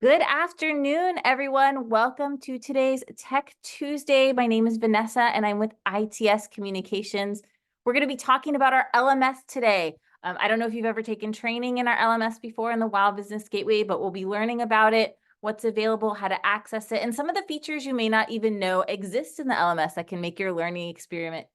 Good afternoon, everyone. Welcome to today's Tech Tuesday. My name is Vanessa, and I'm with ITS Communications. We're going to be talking about our LMS today. I don't know if you've ever taken training in our LMS before in the Wow Business Gateway, but we'll be learning about it, what's available, how to access it, and some of the features you may not even know exist in the LMS that can make your learning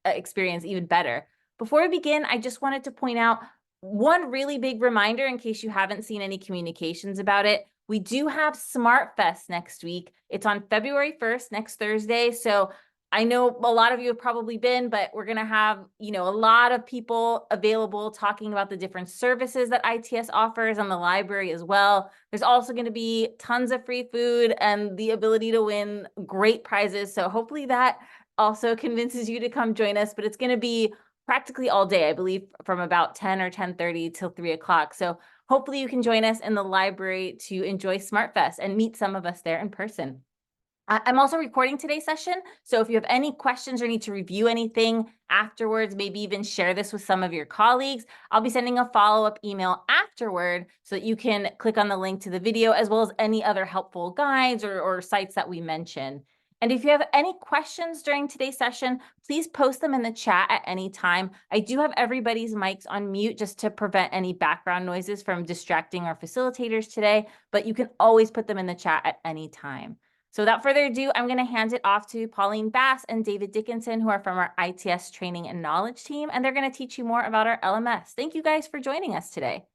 experience even better. Before we begin, I just wanted to point out one really big reminder in case you haven't seen any communications about it. We do have SmartFest next week. It's on February 1st, next Thursday. So I know a lot of you have probably been, but we're going to have, a lot of people available talking about the different services that ITS offers and the library as well. There's also going to be tons of free food and the ability to win great prizes. So hopefully that also convinces you to come join us, but it's going to be practically all day, I believe, from about 10 or 10:30 till 3 o'clock. So hopefully you can join us in the library to enjoy SmartFest and meet some of us there in person. I'm also recording today's session, so if you have any questions or need to review anything afterwards, maybe even share this with some of your colleagues, I'll be sending a follow-up email afterward so that you can click on the link to the video as well as any other helpful guides or sites that we mention. And if you have any questions during today's session, please post them in the chat at any time. I do have everybody's mics on mute just to prevent any background noises from distracting our facilitators today, but you can always put them in the chat at any time. So without further ado, I'm going to hand it off to Pauline Bass and David Dickinson, who are from our ITS Training and Knowledge team, and they're going to teach you more about our LMS. Thank you guys for joining us today.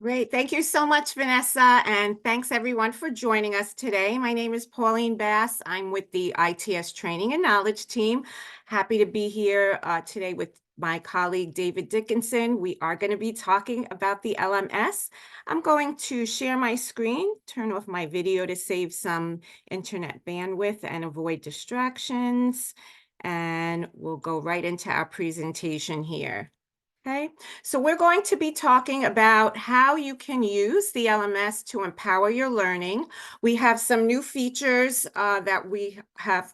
Great. Thank you so much, Vanessa. And thanks everyone for joining us today. My name is Pauline Bass. I'm with the ITS Training and Knowledge team. Happy to be here today with my colleague, David Dickinson. We are going to be talking about the LMS. I'm going to share my screen, turn off my video to save some internet bandwidth and avoid distractions. And we'll go right into our presentation here. Okay, so we're going to be talking about how you can use the LMS to empower your learning. We have some new features that we have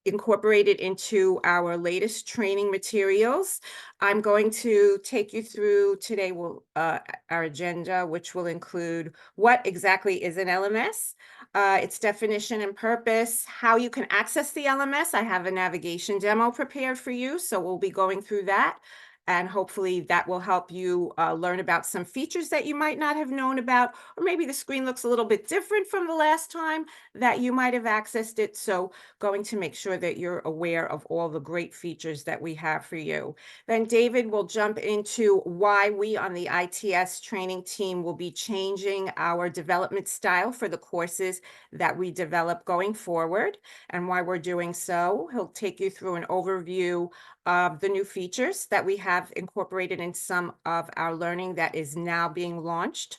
incorporated into our latest training materials. I'm going to take you through today our agenda, which will include what exactly is an LMS, its definition and purpose, how you can access the LMS. I have a navigation demo prepared for you, so we'll be going through that. And hopefully that will help you learn about some features that you might not have known about, or maybe the screen looks a little bit different from the last time that you might have accessed it. So going to make sure that you're aware of all the great features that we have for you. Then David will jump into why we on the ITS training team will be changing our development style for the courses that we develop going forward and why we're doing so. He'll take you through an overview of the new features that we have incorporated in some of our learning that is now being launched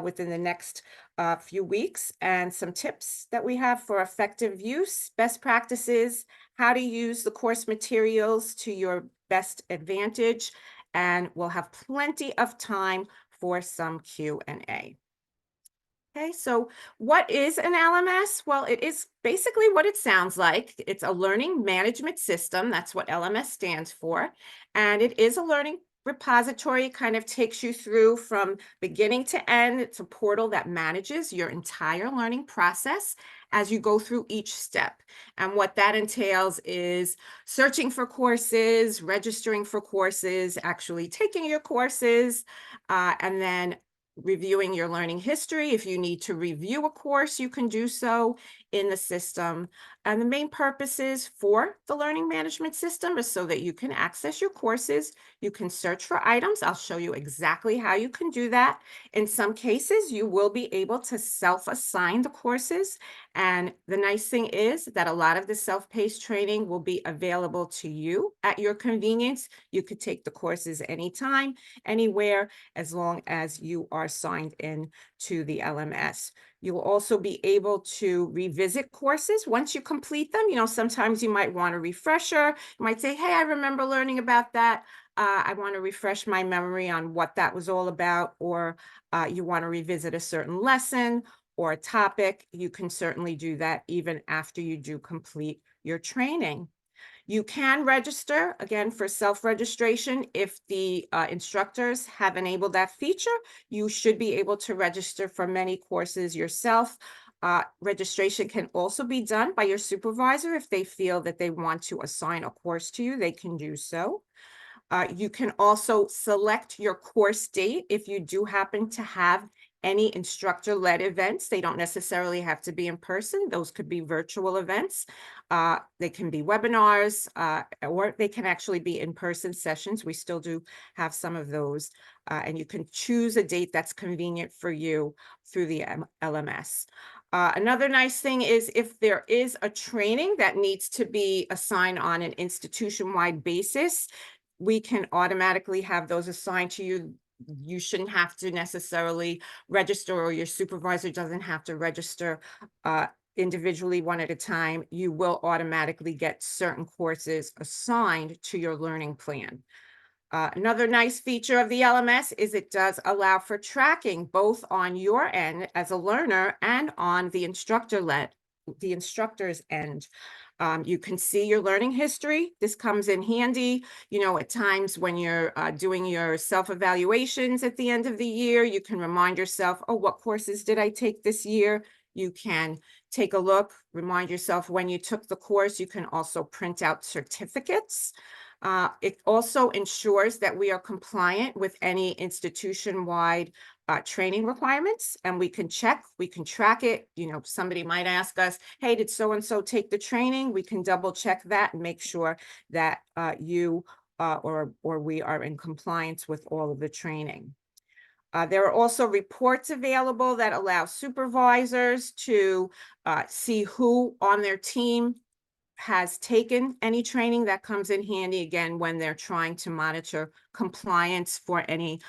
within the next few weeks, and some tips that we have for effective use, best practices, how to use the course materials to your best advantage, and we'll have plenty of time for some Q&A. Okay, so what is an LMS? Well, it is basically what it sounds like. It's a learning management system. That's what LMS stands for. And it is a learning repository, kind of takes you through from beginning to end. It's a portal that manages your entire learning process as you go through each step. And what that entails is searching for courses, registering for courses, actually taking your courses, and then reviewing your learning history. If you need to review a course, you can do so in the system. And the main purposes for the learning management system is so that you can access your courses, you can search for items. I'll show you exactly how you can do that. In some cases, you will be able to self-assign the courses. And the nice thing is that a lot of the self-paced training will be available to you at your convenience. You could take the courses anytime, anywhere, as long as you are signed in to the LMS. You'll also be able to revisit courses once you complete them. You know, sometimes you might want a refresher. You might say, hey, I remember learning about that. I want to refresh my memory on what that was all about, or you want to revisit a certain lesson or a topic. You can certainly do that even after you do complete your training. You can register, again, for self-registration. If the instructors have enabled that feature, you should be able to register for many courses yourself. Registration can also be done by your supervisor. If they feel that they want to assign a course to you, they can do so. You can also select your course date if you do happen to have any instructor-led events. They don't necessarily have to be in person. Those could be virtual events. They can be webinars, or they can actually be in-person sessions. We still do have some of those. And you can choose a date that's convenient for you through the LMS. Another nice thing is if there is a training that needs to be assigned on an institution-wide basis, we can automatically have those assigned to you. You shouldn't have to necessarily register, or your supervisor doesn't have to register individually one at a time. You will automatically get certain courses assigned to your learning plan. Another nice feature of the LMS is it does allow for tracking both on your end as a learner and on the instructor's end. You can see your learning history. This comes in handy, at times when you're doing your self-evaluations at the end of the year. You can remind yourself, oh, what courses did I take this year? You can take a look, remind yourself when you took the course. You can also print out certificates. It also ensures that we are compliant with any institution-wide training requirements, and we can track it. Somebody might ask us, hey, did so-and-so take the training? We can double check that and make sure that you or we are in compliance with all of the training. There are also reports available that allow supervisors to see who on their team has taken any training. That comes in handy again when they're trying to monitor compliance for any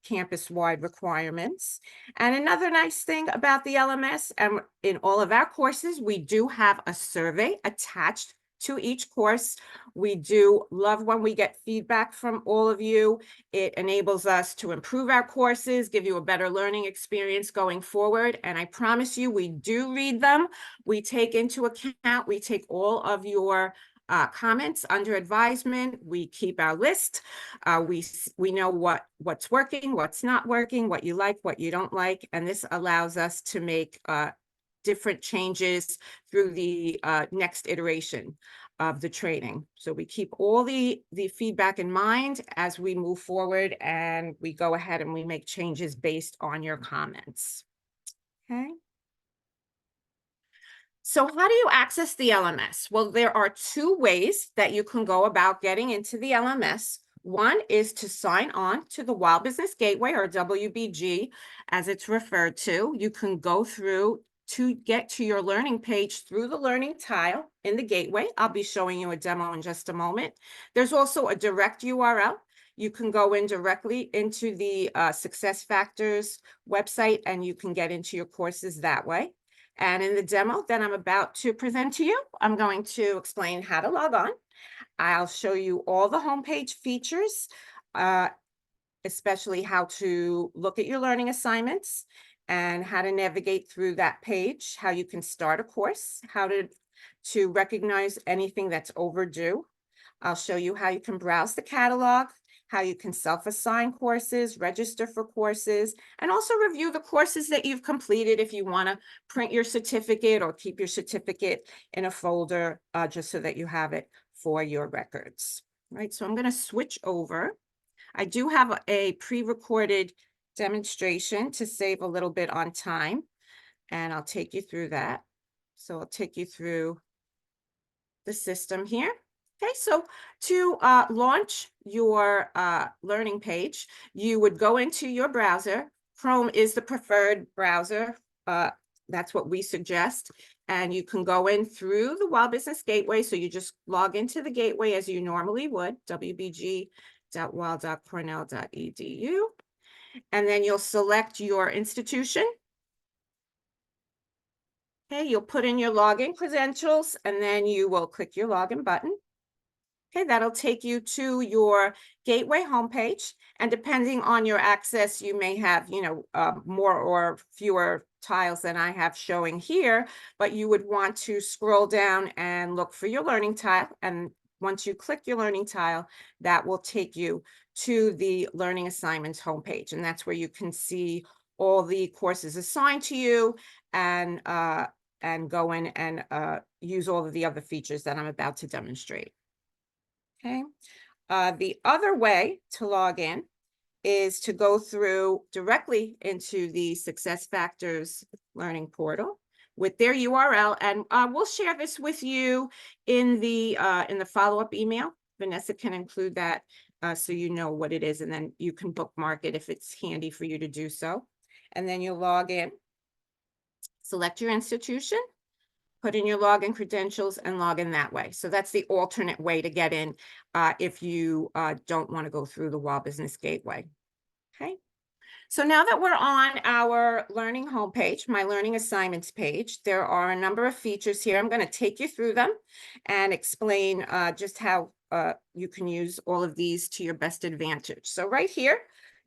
campus-wide requirements. And another nice thing about the LMS, and in all of our courses, we do have a survey attached to each course. We do love when we get feedback from all of you. It enables us to improve our courses, give you a better learning experience going forward. And I promise you, we do read them. We take into account, we take all of your comments under advisement. We keep our list. We know what's working, what's not working, what you like, what you don't like. And this allows us to make different changes through the next iteration of the training. So we keep all the feedback in mind as we move forward, and we go ahead and we make changes based on your comments. Okay. So how do you access the LMS? Well, there are two ways that you can go about getting into the LMS. One is to sign on to the Wild Business Gateway, or WBG, as it's referred to. You can go through to get to your learning page through the learning tile in the gateway. I'll be showing you a demo in just a moment. There's also a direct URL. You can go in directly into the SuccessFactors website, and you can get into your courses that way. And in the demo that I'm about to present to you, I'm going to explain how to log on. I'll show you all the homepage features, especially how to look at your learning assignments and how to navigate through that page, how you can start a course, how to recognize anything that's overdue. I'll show you how you can browse the catalog, how you can self-assign courses, register for courses, and also review the courses that you've completed if you want to print your certificate or keep your certificate in a folder just so that you have it for your records. Right, so I'm going to switch over. I do have a pre-recorded demonstration to save a little bit on time, and I'll take you through that. So I'll take you through the system here. Okay, so to launch your learning page, you would go into your browser. Chrome is the preferred browser. That's what we suggest. And you can go in through the Wild Business Gateway. So you just log into the gateway as you normally would, wbg.wild.cornell.edu. And then you'll select your institution. Okay, you'll put in your login credentials, and then you will click your login button. Okay, that'll take you to your gateway homepage. And depending on your access, you may have, more or fewer tiles than I have showing here, but you would want to scroll down and look for your learning tile. And once you click your learning tile, that will take you to the learning assignments homepage. And that's where you can see all the courses assigned to you and go in and use all of the other features that I'm about to demonstrate. Okay. The other way to log in is to go through directly into the Success Factors Learning Portal with their URL, and we'll share this with you in the follow-up email. Vanessa can include that so you know what it is, and then you can bookmark it if it's handy for you to do so. And then you'll log in, select your institution, put in your login credentials, and log in that way. So that's the alternate way to get in if you don't want to go through the WA Business Gateway. Okay. So now that we're on our learning homepage, my learning assignments page, there are a number of features here. I'm going to take you through them and explain just how you can use all of these to your best advantage. So right here,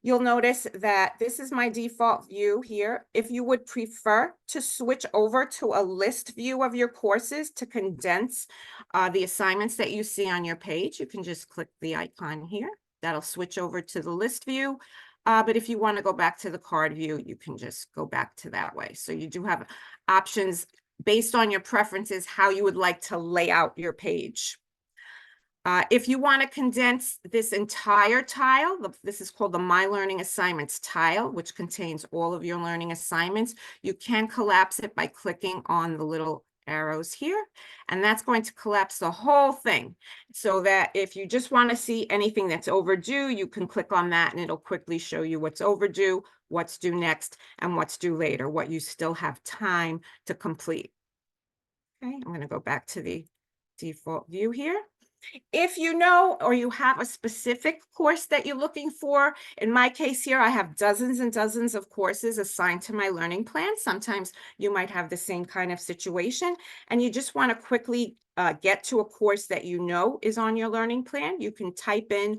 you'll notice that this is my default view here. If you would prefer to switch over to a list view of your courses to condense the assignments that you see on your page, you can just click the icon here. That'll switch over to the list view. But if you want to go back to the card view, you can just go back to that way. So you do have options based on your preferences, how you would like to lay out your page. If you want to condense this entire tile, this is called the My Learning Assignments tile, which contains all of your learning assignments. You can collapse it by clicking on the little arrows here, and that's going to collapse the whole thing so that if you just want to see anything that's overdue, you can click on that and it'll quickly show you what's overdue, what's due next, and what's due later, what you still have time to complete. Okay, I'm going to go back to the default view here. If you know or you have a specific course that you're looking for, in my case here, I have dozens and dozens of courses assigned to my learning plan. Sometimes you might have the same kind of situation, and you just want to quickly get to a course that you know is on your learning plan. You can type in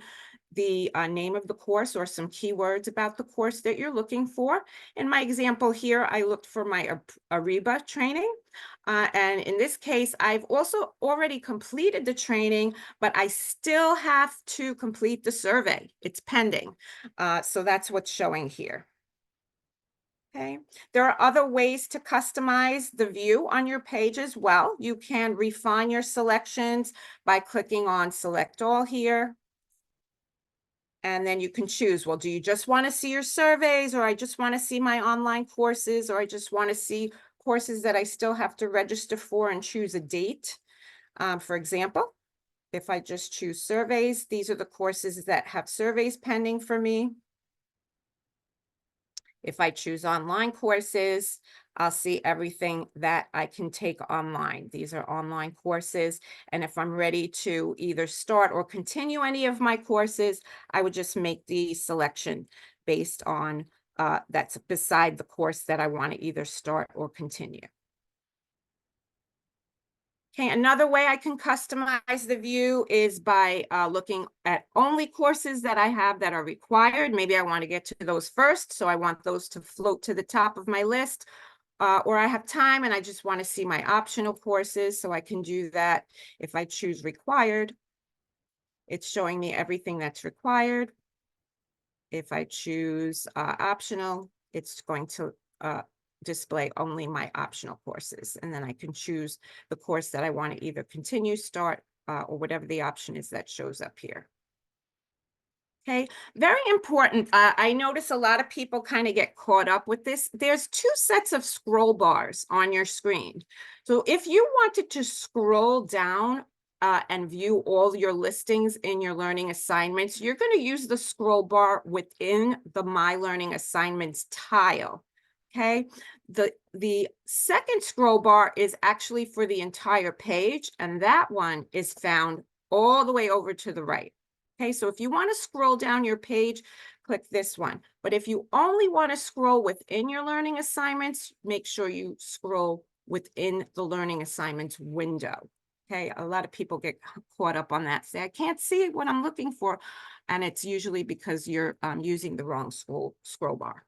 the name of the course or some keywords about the course that you're looking for. In my example here, I looked for my Ariba training. And in this case, I've also already completed the training, but I still have to complete the survey. It's pending. So that's what's showing here. Okay. There are other ways to customize the view on your page as well. You can refine your selections by clicking on Select All here. And then you can choose, well, do you just want to see your surveys, or I just want to see my online courses, or I just want to see courses that I still have to register for and choose a date. For example, if I just choose surveys, these are the courses that have surveys pending for me. If I choose online courses, I'll see everything that I can take online. These are online courses. And if I'm ready to either start or continue any of my courses, I would just make the selection based on that's beside the course that I want to either start or continue. Okay, another way I can customize the view is by looking at only courses that I have that are required. Maybe I want to get to those first, so I want those to float to the top of my list. Or I have time and I just want to see my optional courses, so I can do that. If I choose required, it's showing me everything that's required. If I choose optional, it's going to display only my optional courses. And then I can choose the course that I want to either continue, start, or whatever the option is that shows up here. Okay, very important. I notice a lot of people kind of get caught up with this. There's two sets of scroll bars on your screen. So if you wanted to scroll down and view all your listings in your learning assignments, you're going to use the scroll bar within the My Learning Assignments tile. Okay, the second scroll bar is actually for the entire page, and that one is found all the way over to the right. Okay, so if you want to scroll down your page, click this one. But if you only want to scroll within your learning assignments, make sure you scroll within the learning assignments window. Okay, a lot of people get caught up on that. Say, I can't see what I'm looking for. And it's usually because you're using the wrong scroll bar.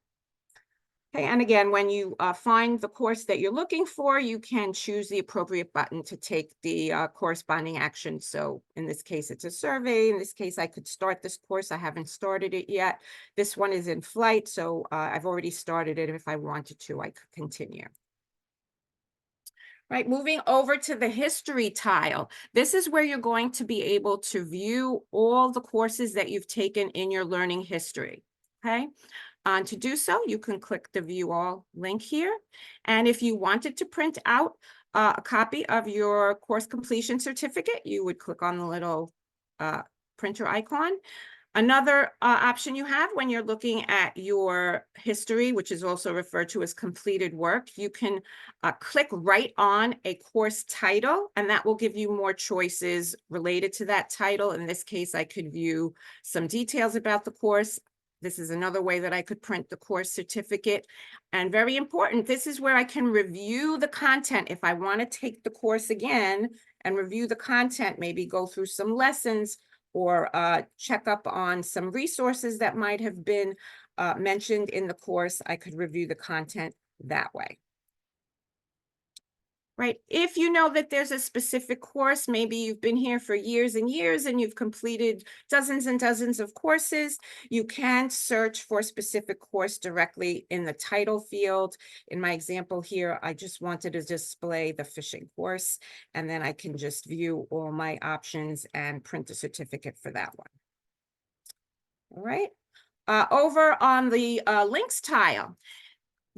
Okay, and again, when you find the course that you're looking for, you can choose the appropriate button to take the corresponding action. So in this case, it's a survey. In this case, I could start this course. I haven't started it yet. This one is in flight, so I've already started it. If I wanted to, I could continue. Right, moving over to the history tile. This is where you're going to be able to view all the courses that you've taken in your learning history. Okay. To do so, you can click the View All link here. And if you wanted to print out a copy of your course completion certificate, you would click on the little printer icon. Another option you have when you're looking at your history, which is also referred to as completed work, you can click right on a course title, and that will give you more choices related to that title. In this case, I could view some details about the course. This is another way that I could print the course certificate. And very important, this is where I can review the content. If I want to take the course again and review the content, maybe go through some lessons, or check up on some resources that might have been mentioned in the course, I could review the content that way. Right. If you know that there's a specific course, maybe you've been here for years and years and you've completed dozens and dozens of courses, you can search for a specific course directly in the title field. In my example here, I just wanted to display the fishing course, and then I can just view all my options and print a certificate for that one. All right. Over on the links tile,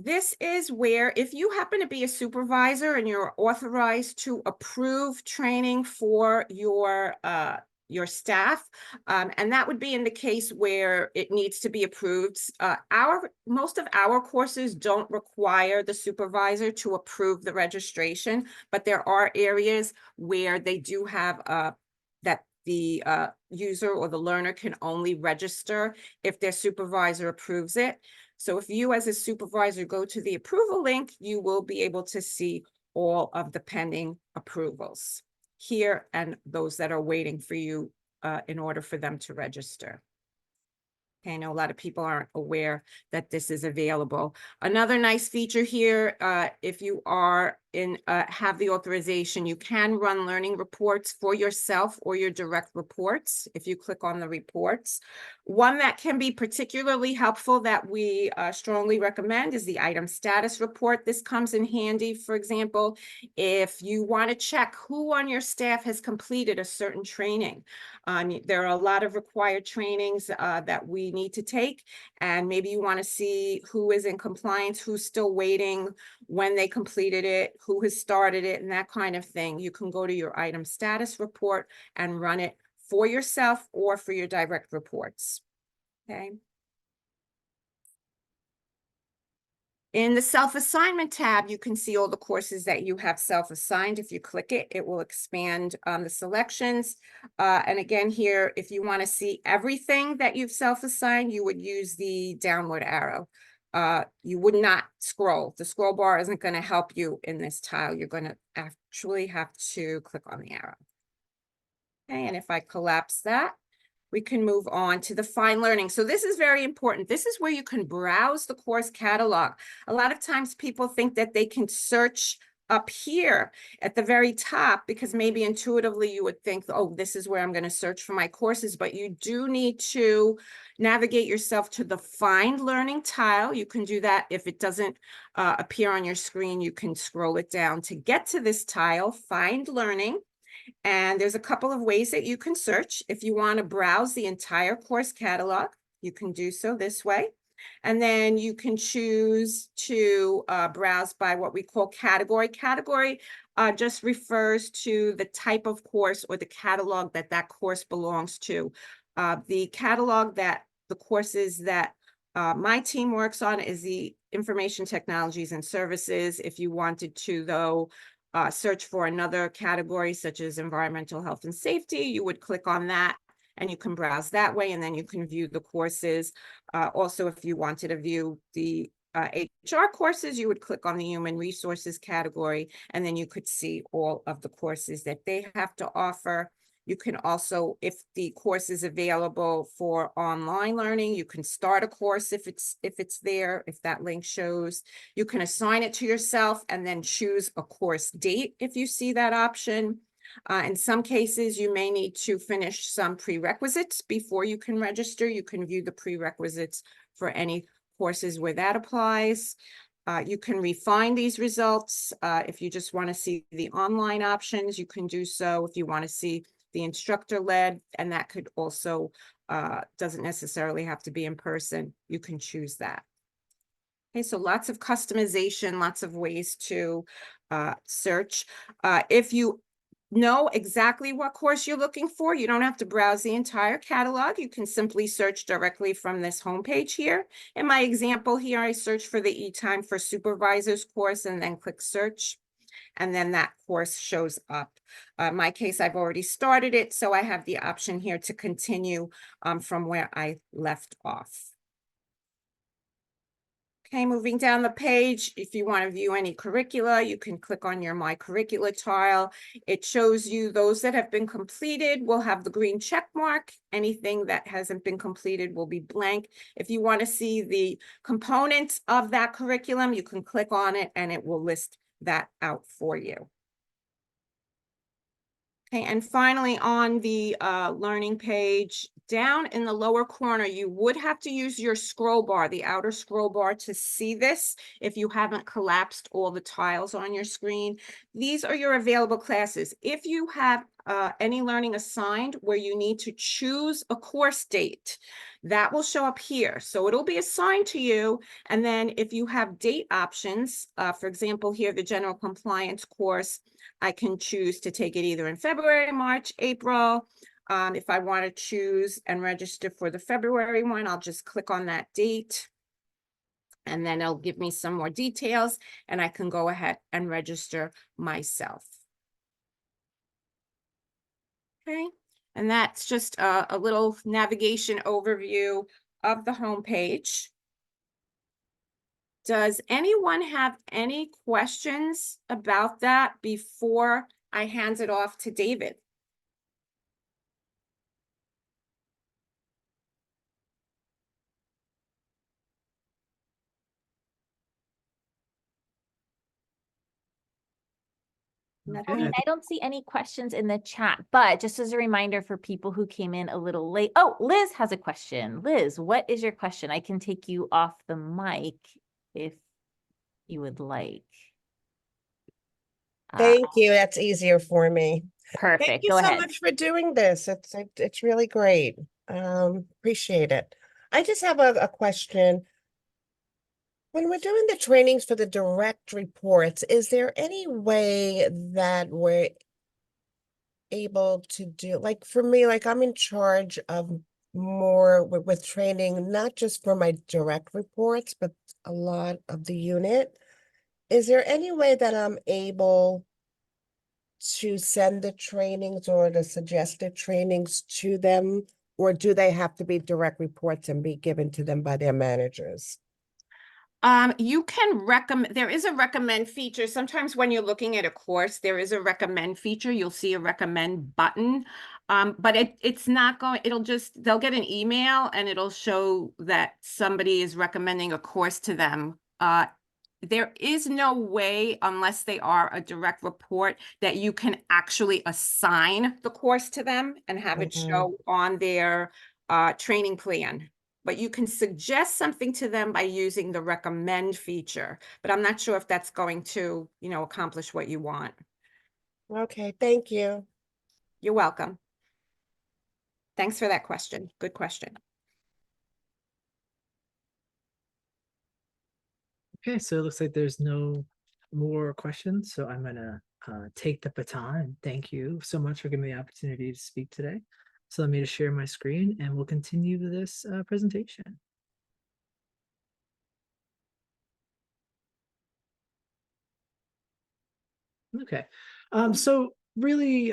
this is where, if you happen to be a supervisor and you're authorized to approve training for your staff, and that would be in the case where it needs to be approved. Most of our courses don't require the supervisor to approve the registration, but there are areas where they do have that the user or the learner can only register if their supervisor approves it. So if you as a supervisor go to the approval link, you will be able to see all of the pending approvals here and those that are waiting for you in order for them to register. Okay, I know a lot of people aren't aware that this is available. Another nice feature here, if you are have the authorization, you can run learning reports for yourself or your direct reports if you click on the reports. One that can be particularly helpful that we strongly recommend is the item status report. This comes in handy, for example, if you want to check who on your staff has completed a certain training. There are a lot of required trainings that we need to take, and maybe you want to see who is in compliance, who's still waiting, when they completed it, who has started it, and that kind of thing. You can go to your item status report and run it for yourself or for your direct reports. Okay. In the self-assignment tab, you can see all the courses that you have self-assigned. If you click it, it will expand the selections. And again, here, if you want to see everything that you've self-assigned, you would use the downward arrow. You would not scroll. The scroll bar isn't going to help you in this tile. You're going to actually have to click on the arrow. Okay, and if I collapse that, we can move on to the Find Learning. So this is very important. This is where you can browse the course catalog. A lot of times people think that they can search up here at the very top because maybe intuitively you would think, oh, this is where I'm going to search for my courses, but you do need to navigate yourself to the Find Learning tile. You can do that. If it doesn't appear on your screen, you can scroll it down to get to this tile, Find Learning. And there's a couple of ways that you can search. If you want to browse the entire course catalog, you can do so this way. And then you can choose to browse by what we call category. Category just refers to the type of course or the catalog that that course belongs to. The catalog that the courses that my team works on is the information technologies and services. If you wanted to, though, search for another category such as environmental health and safety, you would click on that and you can browse that way, and then you can view the courses. Also, if you wanted to view the HR courses, you would click on the human resources category, and then you could see all of the courses that they have to offer. You can also, if the course is available for online learning, you can start a course if it's there, if that link shows. You can assign it to yourself and then choose a course date if you see that option. In some cases, you may need to finish some prerequisites before you can register. You can view the prerequisites for any courses where that applies. You can refine these results. If you just want to see the online options, you can do so. If you want to see the instructor-led, and that could also, doesn't necessarily have to be in person, you can choose that. Okay, so lots of customization, lots of ways to search. If you know exactly what course you're looking for, you don't have to browse the entire catalog. You can simply search directly from this homepage here. In my example here, I searched for the E-Time for Supervisors course and then click search. And then that course shows up. In my case, I've already started it, so I have the option here to continue from where I left off. Okay, moving down the page, if you want to view any curricula, you can click on your My Curricula tile. It shows you those that have been completed will have the green check mark. Anything that hasn't been completed will be blank. If you want to see the components of that curriculum, you can click on it and it will list that out for you. Okay, and finally on the learning page, down in the lower corner, you would have to use your scroll bar, the outer scroll bar, to see this if you haven't collapsed all the tiles on your screen. These are your available classes. If you have any learning assigned where you need to choose a course date, that will show up here. So it'll be assigned to you. And then if you have date options, for example, here, the general compliance course, I can choose to take it either in February, March, April. If I want to choose and register for the February one, I'll just click on that date. And then it'll give me some more details and I can go ahead and register myself. Okay, and that's just a little navigation overview of the homepage. Does anyone have any questions about that before I hand it off to David? I Okay. don't see any questions in the chat, but just as a reminder for people who came in a little late. Oh, Liz has a question. Liz, what is your question? I can take you off the mic if you would like. Thank you. That's easier for me. Thank Perfect. you Go so ahead. much for doing this. It's really great. Appreciate it. I just have a question. When we're doing the trainings for the direct reports, is there any way that we're able to do, like for me, like I'm in charge of more with training, not just for my direct reports, but a lot of the unit. Is there any way that I'm able to send the trainings or the suggested trainings to them? Or do they have to be direct reports and be given to them by their managers? You can recommend, there is a recommend feature. Sometimes when you're looking at a course, there is a recommend feature. You'll see a recommend button. But it's not going, they'll get an email and it'll show that somebody is recommending a course to them. There is no way, unless they are a direct report, that you can actually assign the course to them and have it show on their training plan. But you can suggest something to them by using the recommend feature. But I'm not sure if that's going to, accomplish what you want. Okay, thank you. You're welcome. Thanks for that question. Good question. Okay, so it looks like there's no more questions. So I'm gonna take the baton and thank you so much for giving me the opportunity to speak today. So let me just share my screen and we'll continue this presentation. Okay, so really,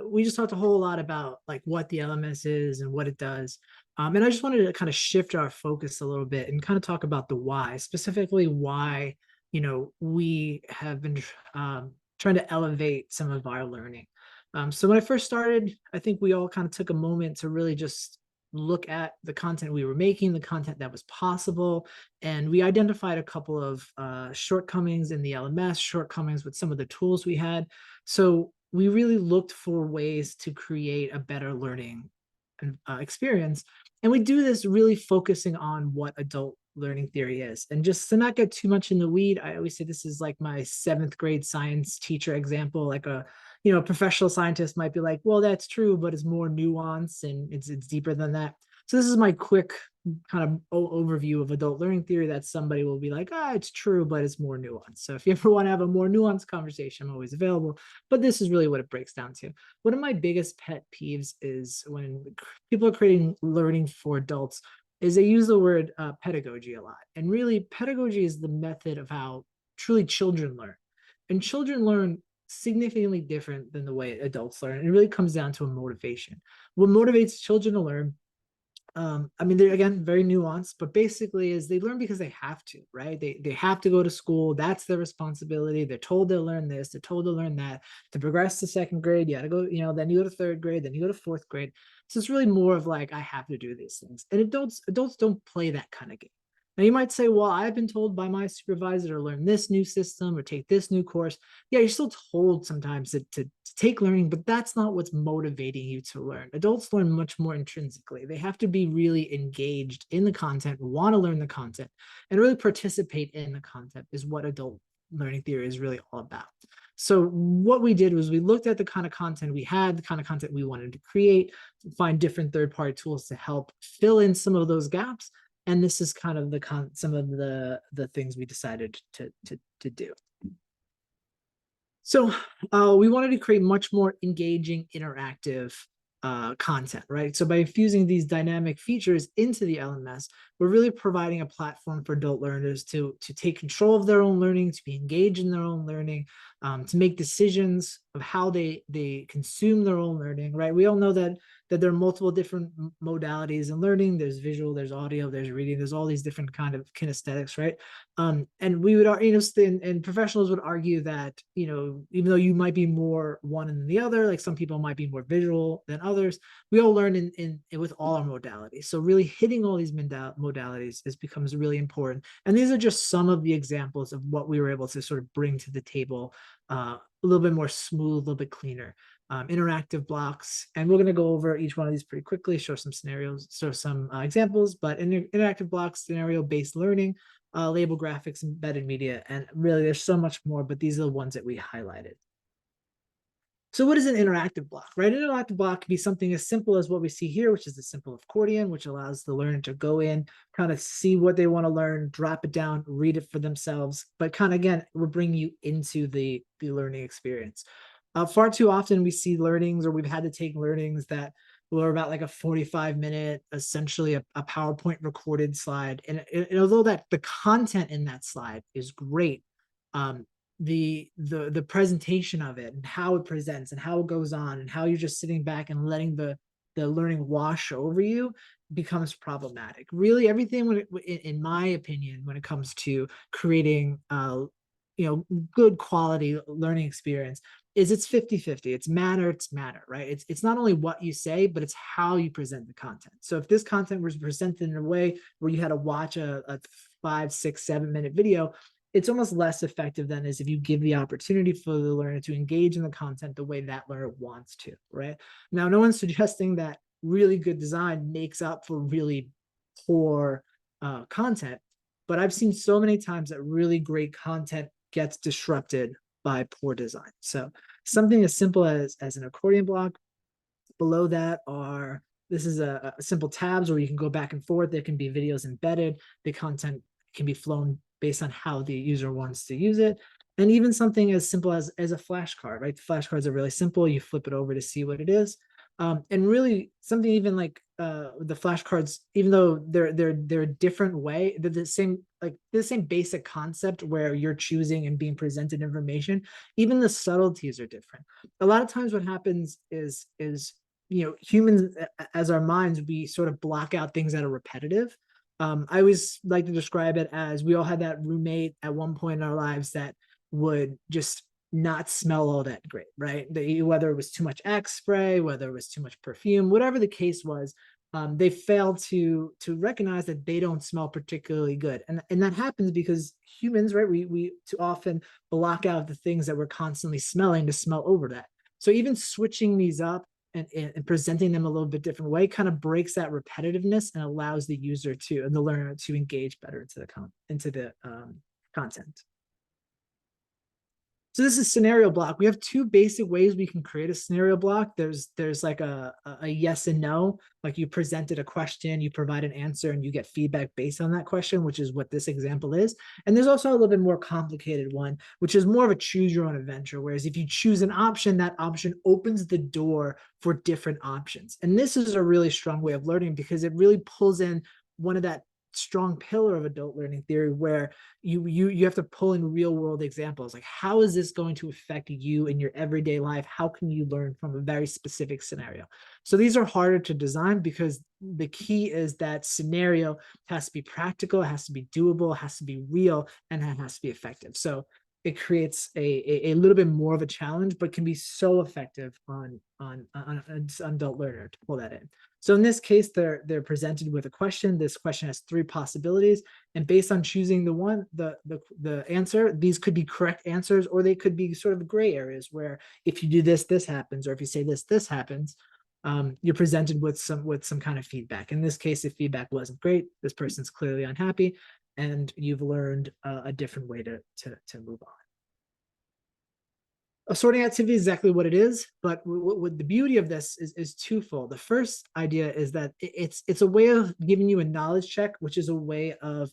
we just talked a whole lot about like what the LMS is and what it does. And I just wanted to kind of shift our focus a little bit and kind of talk about the why, specifically why, we have been trying to elevate some of our learning. So when I first started, I think we all kind of took a moment to really just look at the content we were making, the content that was possible, and we identified a couple of shortcomings in the LMS, shortcomings with some of the tools we had. So we really looked for ways to create a better learning experience. And we do this really focusing on what adult learning theory is. And just to not get too much in the weed, I always say this is like my 7th grade science teacher example, like a professional scientist might be like, well, that's true, but it's more nuanced and it's deeper than that. So this is my quick kind of overview of adult learning theory that somebody will be like, it's true, but it's more nuanced. So if you ever want to have a more nuanced conversation, I'm always available. But this is really what it breaks down to. One of my biggest pet peeves is when people are creating learning for adults is they use the word pedagogy a lot. And really, pedagogy is the method of how truly children learn. And children learn significantly different than the way adults learn. It really comes down to a motivation. What motivates children to learn, I mean, they're again very nuanced, but basically is they learn because they have to, right? They have to go to school. That's their responsibility. They're told they'll learn this, they're told to learn that. To progress to 2nd grade, you gotta go, then you go to 3rd grade, then you go to 4th grade. So it's really more of like, I have to do these things. And adults don't play that kind of game. Now you might say, well, I've been told by my supervisor to learn this new system or take this new course. Yeah, you're still told sometimes to take learning, but that's not what's motivating you to learn. Adults learn much more intrinsically. They have to be really engaged in the content, want to learn the content, and really participate in the content is what adult learning theory is really all about. So what we did was we looked at the kind of content we had, the kind of content we wanted to create, find different third-party tools to help fill in some of those gaps. And this is kind of some of the things we decided to do. So we wanted to create much more engaging, interactive content, right? So by infusing these dynamic features into the LMS, we're really providing a platform for adult learners to take control of their own learning, to be engaged in their own learning, to make decisions of how they consume their own learning, right? We all know that there are multiple different modalities in learning. There's visual, there's audio, there's reading, there's all these different kind of kinesthetics, right? And we would, and professionals would argue that, even though you might be more one than the other, like some people might be more visual than others, we all learn in with all our modalities. So really hitting all these modalities becomes really important. And these are just some of the examples of what we were able to sort of bring to the table, a little bit more smooth, a little bit cleaner. Interactive blocks, and we're going to go over each one of these pretty quickly, show some scenarios, show some examples, but interactive blocks, scenario-based learning, label graphics, embedded media, and really there's so much more, but these are the ones that we highlighted. So what is an interactive block, right? An interactive block can be something as simple as what we see here, which is the simple accordion, which allows the learner to go in, kind of see what they want to learn, drop it down, read it for themselves, but kind of, again, we're bringing you into the learning experience. Far too often we see learnings, or we've had to take learnings that were about like a 45-minute, essentially a PowerPoint recorded slide. And although that the content in that slide is great, the presentation of it and how it presents and how it goes on and how you're just sitting back and letting the learning wash over you becomes problematic. Really, everything, in my opinion, when it comes to creating good quality learning experience, is it's 50-50. It's matter, right? It's not only what you say, but it's how you present the content. So if this content was presented in a way where you had to watch a 5, 6, 7-minute video, it's almost less effective than is if you give the opportunity for the learner to engage in the content the way that learner wants to, right? Now, no one's suggesting that really good design makes up for really poor content, but I've seen so many times that really great content gets disrupted by poor design. So something as simple as an accordion block. Below that are, this is a simple tabs where you can go back and forth. There can be videos embedded. The content can be flown based on how the user wants to use it. And even something as simple as a flashcard, right? The flashcards are really simple. You flip it over to see what it is. And really something even like the flashcards, even though they're a different way, they're the same basic concept where you're choosing and being presented information. Even the subtleties are different. A lot of times what happens is humans, as our minds, we sort of block out things that are repetitive. I always like to describe it as we all had that roommate at one point in our lives that would just not smell all that great, right? Whether it was too much Axe spray, whether it was too much perfume, whatever the case was, they fail to recognize that they don't smell particularly good, and that happens because humans, right? We too often block out the things that we're constantly smelling to smell over that. So even switching these up and presenting them a little bit different way kind of breaks that repetitiveness and allows the user to and the learner to engage better into the content. So this is scenario block. We have two basic ways we can create a scenario block. There's like a yes and no, like you presented a question, you provide an answer, and you get feedback based on that question, which is what this example is. And there's also a little bit more complicated one, which is more of a choose your own adventure. Whereas if you choose an option, that option opens the door for different options. And this is a really strong way of learning because it really pulls in one of that strong pillar of adult learning theory where you have to pull in real world examples, like how is this going to affect you in your everyday life? How can you learn from a very specific scenario? So these are harder to design because the key is that scenario has to be practical, it has to be doable, it has to be real, and it has to be effective. So it creates a little bit more of a challenge, but can be so effective on an adult learner to pull that in. So in this case, they're presented with a question. This question has three possibilities, and based on choosing the answer, these could be correct answers, or they could be sort of gray areas where if you do this, this happens, or if you say this, this happens. You're presented with some kind of feedback. In this case, if feedback wasn't great, this person's clearly unhappy, and you've learned a different way to move on. A sorting activity is exactly what it is, but what the beauty of this is twofold. The first idea is that it's a way of giving you a knowledge check, which is a way of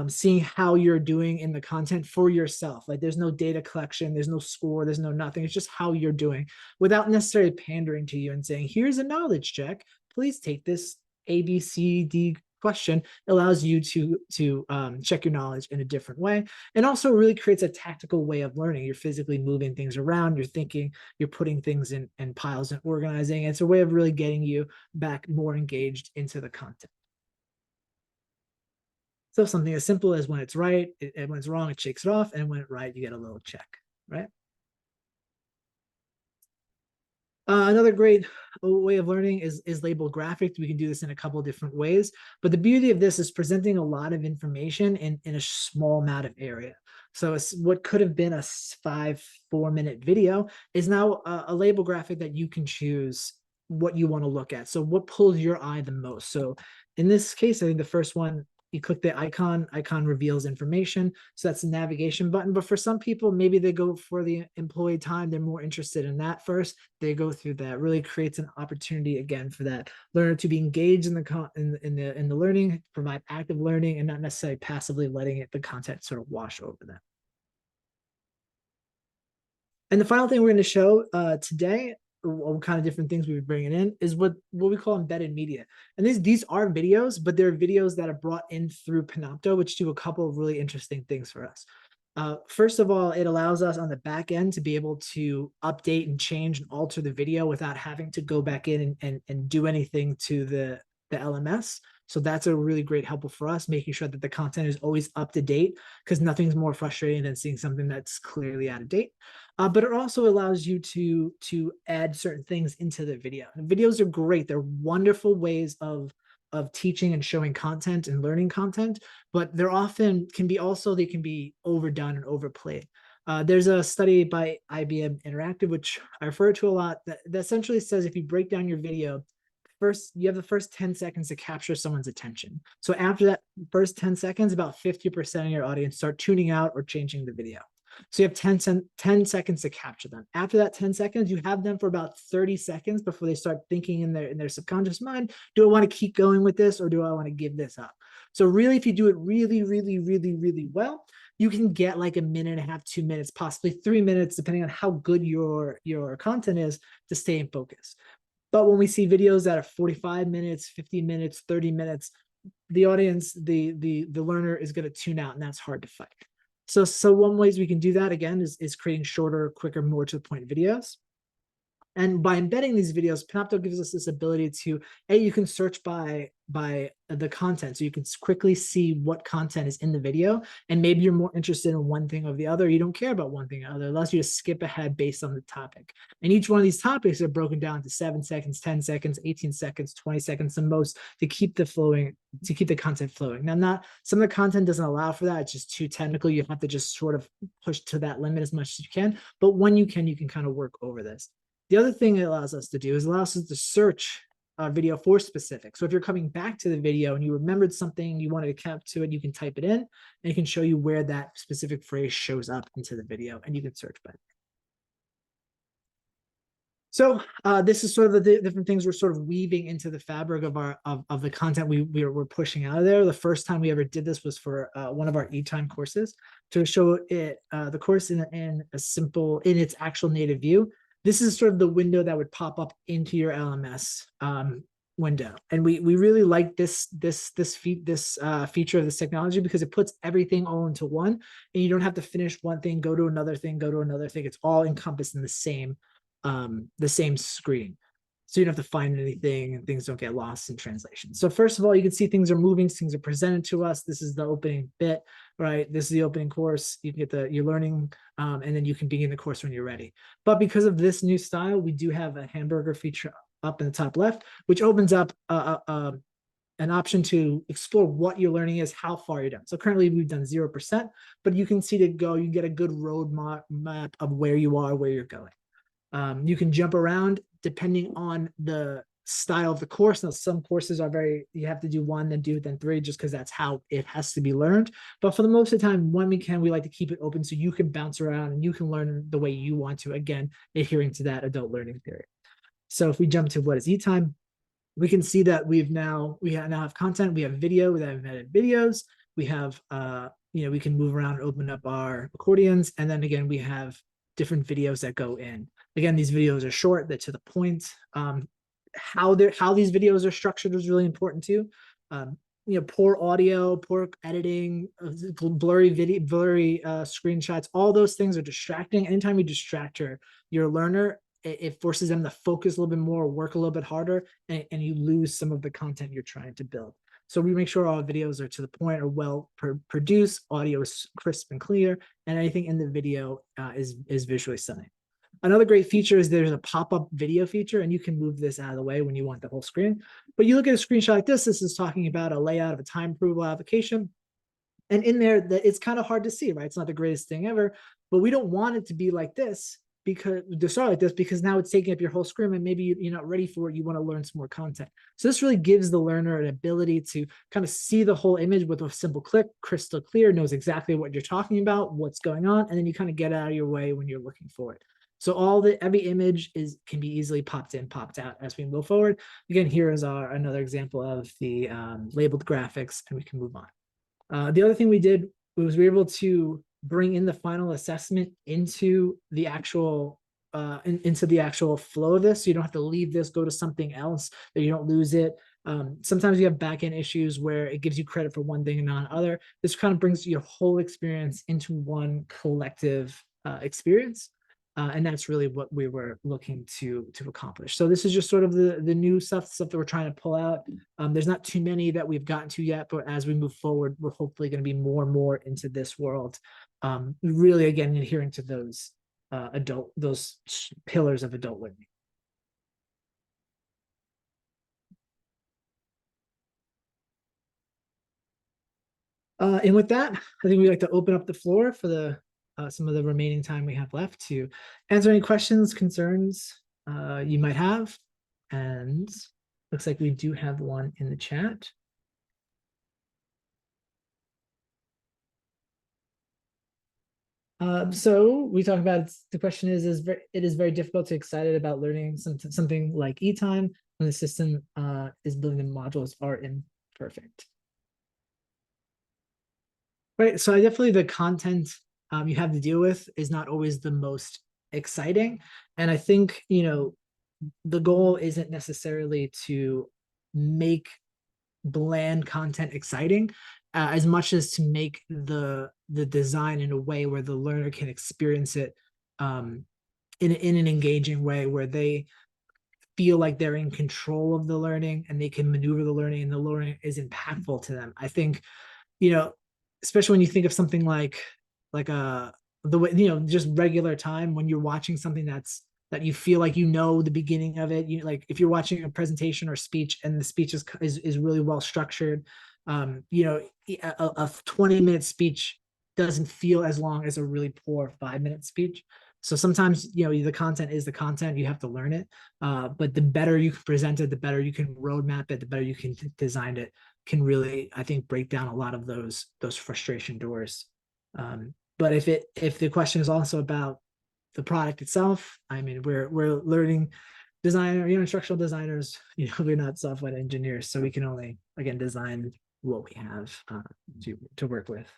seeing how you're doing in the content for yourself. Like there's no data collection, there's no score, there's no nothing. It's just how you're doing without necessarily pandering to you and saying, here's a knowledge check. Please take this A, B, C, D question. It allows you to check your knowledge in a different way, and also really creates a tactical way of learning. You're physically moving things around, you're thinking, you're putting things in piles and organizing. It's a way of really getting you back more engaged into the content. So something as simple as when it's right, and when it's wrong, it shakes it off, and when it's right, you get a little check, right? Another great way of learning is labeled graphics. We can do this in a couple of different ways, but the beauty of this is presenting a lot of information in a small amount of area. So it's what could have been a 4-minute video is now a label graphic that you can choose what you want to look at. So what pulls your eye the most? So in this case, I think the first one, you click the icon reveals information. So that's the navigation button. But for some people, maybe they go for the employee time. They're more interested in that first. They go through that. Really creates an opportunity again for that learner to be engaged in the learning, provide active learning, and not necessarily passively letting the content sort of wash over them. And the final thing we're going to show today, what kind of different things we're bringing in, is what we call embedded media. And these are videos, but they're videos that are brought in through Panopto, which do a couple of really interesting things for us. First of all, it allows us on the back end to be able to update and change and alter the video without having to go back in and do anything to the LMS. So that's a really great helpful for us, making sure that the content is always up to date, because nothing's more frustrating than seeing something that's clearly out of date. But it also allows you to add certain things into the video. And videos are great. They're wonderful ways of teaching and showing content and learning content, but they're often they can be overdone and overplayed. There's a study by IBM Interactive, which I refer to a lot, that essentially says if you break down your video, first you have the first 10 seconds to capture someone's attention. So after that first 10 seconds, about 50% of your audience start tuning out or changing the video. So you have 10 seconds to capture them. After that 10 seconds, you have them for about 30 seconds before they start thinking in their subconscious mind, do I want to keep going with this, or do I want to give this up? So really, if you do it really, really, really, really well, you can get like 1.5 minutes, 2 minutes, possibly 3 minutes, depending on how good your content is, to stay in focus. But when we see videos that are 45 minutes, 50 minutes, 30 minutes, the audience, the learner is going to tune out, and that's hard to fight. So one ways we can do that again is creating shorter, quicker, more to the point videos. And by embedding these videos, Panopto gives us this ability to, you can search by the content. So you can quickly see what content is in the video. And maybe you're more interested in one thing or the other. You don't care about one thing or the other. It allows you to skip ahead based on the topic. And each one of these topics are broken down to 7 seconds, 10 seconds, 18 seconds, 20 seconds, the most, to keep the content flowing. Now, some of the content doesn't allow for that. It's just too technical. You have to just sort of push to that limit as much as you can. But when you can kind of work over this. The other thing it allows us to do is allows us to search video for specific. So if you're coming back to the video and you remembered something, you wanted to cap to it, you can type it in and it can show you where that specific phrase shows up into the video, and you can search by it. So this is sort of the different things we're sort of weaving into the fabric of our of the content we're pushing out of there. The first time we ever did this was for one of our e-time courses to show it the course in its actual native view. This is sort of the window that would pop up into your LMS window, and we really like this feature of this technology because it puts everything all into one, and you don't have to finish one thing, go to another thing, go to another thing. It's all encompassed in the same screen. So you don't have to find anything and things don't get lost in translation. So first of all, you can see things are moving, things are presented to us. This is the opening bit, right? This is the opening course. You can get your learning, and then you can begin the course when you're ready. But because of this new style, we do have a hamburger feature up in the top left, which opens up an option to explore what your learning is, how far you're done. So currently we've done 0%, but you can see you can get a good road map of where you are, where you're going. You can jump around depending on the style of the course. Now, some courses are you have to do 1, then 2, then 3, just because that's how it has to be learned. But for the most of the time, when we can, we like to keep it open so you can bounce around and you can learn the way you want to, again, adhering to that adult learning theory. So if we jump to what is e-time, we can see that we now have content, we have video, we have embedded videos, we have, we can move around and open up our accordions. And then again, we have different videos that go in. Again, these videos are short, they're to the point. How these videos are structured is really important too. Poor audio, poor editing, blurry screenshots, all those things are distracting. Anytime you distract your learner, it forces them to focus a little bit more, work a little bit harder, and you lose some of the content you're trying to build. So we make sure all videos are to the point, are well produced, audio is crisp and clear, and anything in the video is visually stunning. Another great feature is there's a pop-up video feature, and you can move this out of the way when you want the whole screen. But you look at a screenshot like this is talking about a layout of a time approval application. And in there, it's kind of hard to see, right? It's not the greatest thing ever, but we don't want it to be like this because now it's taking up your whole screen and maybe you're not ready for it. You want to learn some more content. So this really gives the learner an ability to kind of see the whole image with a simple click, crystal clear, knows exactly what you're talking about, what's going on, and then you kind of get out of your way when you're looking for it. So every image can be easily popped in, popped out as we move forward. Again, here is another example of the labeled graphics, and we can move on. The other thing we did was we were able to bring in the final assessment into the actual flow of this. So you don't have to leave this, go to something else, that you don't lose it. Sometimes you have back-end issues where it gives you credit for one thing and not other. This kind of brings your whole experience into one collective experience. And that's really what we were looking to accomplish. So this is just sort of the new stuff that we're trying to pull out. There's not too many that we've gotten to yet, but as we move forward, we're hopefully going to be more and more into this world. Really, again, adhering to those pillars of adult learning. And with that, I think we'd like to open up the floor for some of the remaining time we have left to answer any questions, concerns you might have. And looks like we do have one in the chat. So we talk about the question it is very difficult to get excited about learning something like e-time when the system is building the modules are imperfect. Right, so definitely the content you have to deal with is not always the most exciting. And I think, the goal isn't necessarily to make bland content exciting as much as to make the design in a way where the learner can experience it in an engaging way where they feel like they're in control of the learning and they can maneuver the learning and the learning is impactful to them. I think, you know, especially when you think of something like the way, you know, just regular time when you're watching something that you feel like you know the beginning of it. You like if you're watching a presentation or speech and the speech is really well structured. You know, a 20-minute speech doesn't feel as long as a really poor 5-minute speech. So sometimes, you know, the content is the content, you have to learn it. But the better you can present it, the better you can roadmap it, the better you can design it, can really, I think, break down a lot of those frustration doors. But if the question is also about the product itself, I mean, we're learning designer, you know, instructional designers, you know, we're not software engineers, so we can only, again, design what we have to work with.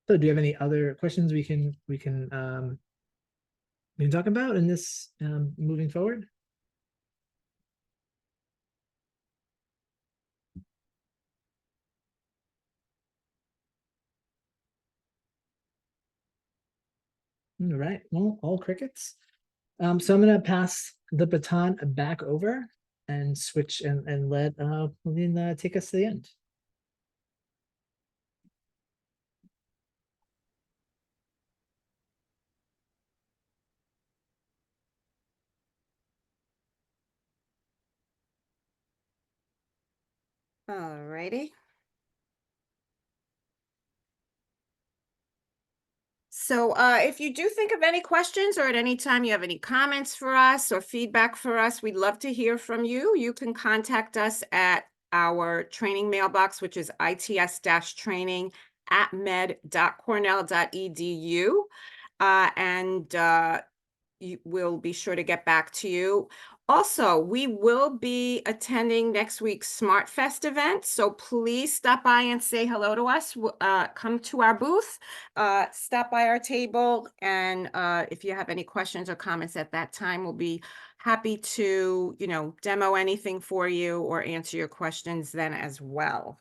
So do you have any other questions we can talk about in this moving forward? All right, well, all crickets. So I'm gonna pass the baton back over and switch and let Pauline take us to the end. All righty. So if you do think of any questions or at any time you have any comments for us or feedback for us, we'd love to hear from you. You can contact us at our training mailbox, which is its-training@med.cornell.edu. And we'll be sure to get back to you. Also, we will be attending next week's Smart Fest event, so please stop by and say hello to us. Come to our booth, stop by our table, and if you have any questions or comments at that time, we'll be happy to, you know, demo anything for you or answer your questions then as well.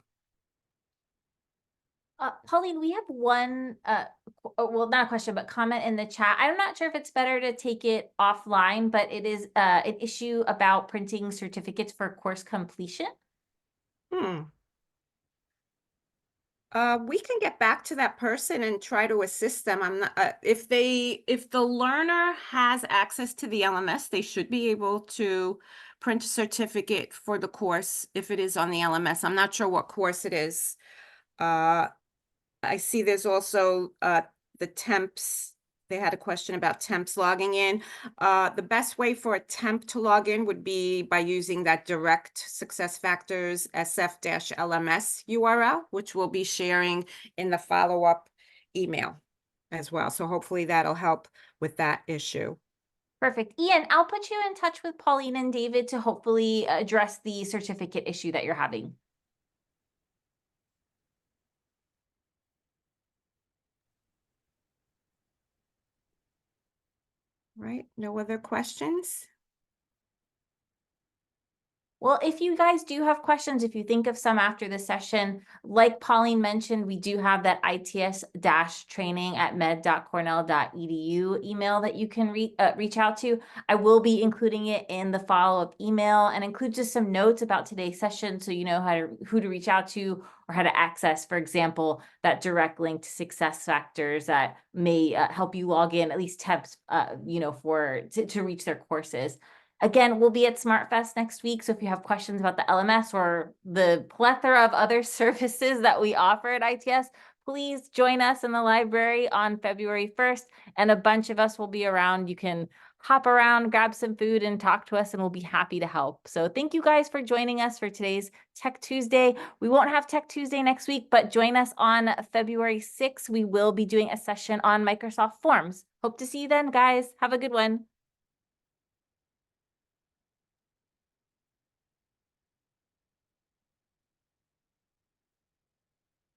Pauline, we have one, well, not a question, but comment in the chat. I'm not sure if it's better to take it offline, but it is an issue about printing certificates for course completion. We can get back to that person and try to assist them. I'm not, if the learner has access to the LMS, they should be able to print a certificate for the course if it is on the LMS. I'm not sure what course it is. I see there's also the temps. They had a question about temps logging in. The best way for a temp to log in would be by using that direct SuccessFactors SF-LMS URL, which we'll be sharing in the follow-up email as well. So hopefully that'll help with that issue. Perfect. Ian, I'll put you in touch with Pauline and David to hopefully address the certificate issue that you're having. Right? No other questions? Well, if you guys do have questions, if you think of some after the session, like Pauline mentioned, we do have that its-training@med.cornell.edu email that you can reach out to. I will be including it in the follow-up email and include just some notes about today's session so you know who to reach out to or how to access, for example, that direct link to SuccessFactors that may help you log in, at least temps, you know, to reach their courses. Again, we'll be at SmartFest next week, so if you have questions about the LMS or the plethora of other services that we offer at ITS, please join us in the library on February 1st, and a bunch of us will be around. You can hop around, grab some food, and talk to us, and we'll be happy to help. So thank you guys for joining us for today's Tech Tuesday. We won't have Tech Tuesday next week, but join us on February 6th. We will be doing a session on Microsoft Forms. Hope to see you then, guys. Have a good one.